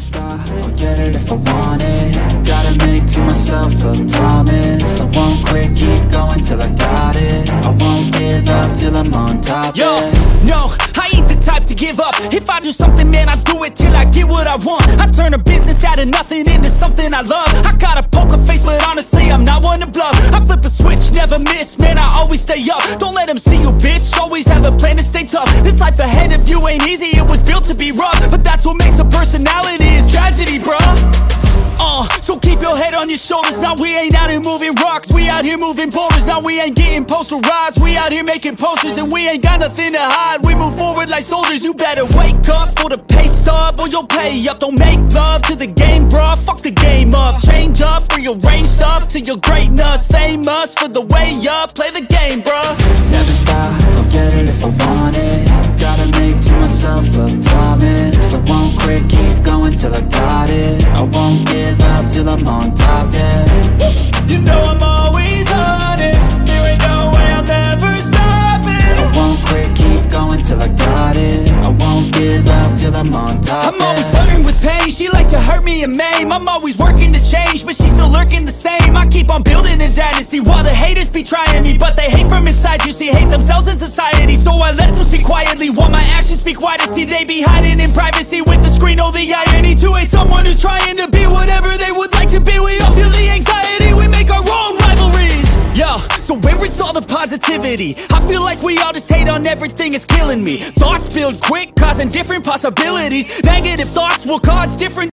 stop, I'll get it if I want it. Gotta make to myself a promise. I won't quit, keep going till I got it. I won't give up till I'm on top. Yo, no, I ain't the type to give up. If I do something, man, I do it till I get what I want. I turn a business out of nothing into something I love. I got a poker face, but honestly, I'm not one to bluff. I flip a switch, never miss, man, I always stay up. Don't let them see you, bitch, always have a plan to stay tough. This life ahead of you ain't easy, it was built to be rough. But that's what makes a personality, is tragedy, bruh. So keep your head on your shoulders. Now we ain't out here moving rocks, we out here moving boulders. Now we ain't getting posterized, we out here making posters. And we ain't got nothing to hide, we move forward like soldiers. You better wake up for the pay stub, or you'll pay up. Don't make love to the game, bruh, fuck the game up. Change up, rearrange stuff to your greatness. Famous for the way up, play the game, bruh. Never stop, I'll get it if I want it. Gotta make to myself a promise. I won't quit, keep going till I got it. I won't give up till I'm on top, yeah. You know I'm always honest, there ain't no way I'm ever stopping. I won't quit, keep going till I got it. I won't give up till I'm on top, I'm always flirting with pain, she like to hurt me and maim. I'm always working to change, but she's still lurking the same. I keep on building a dynasty while the haters be trying me. But they hate from inside, you see, hate themselves in society. So I let them speak quietly while my actions speak wider. See, they be hiding in privacy with the screen. Oh, the irony to hate someone who's trying to be whatever they would like to be. We all feel the anxiety, we make our own rivalries. Yo, so where is all the positivity? I feel like we all just hate on everything, it's killing me. Thoughts build quick, causing different possibilities. Negative thoughts will cause different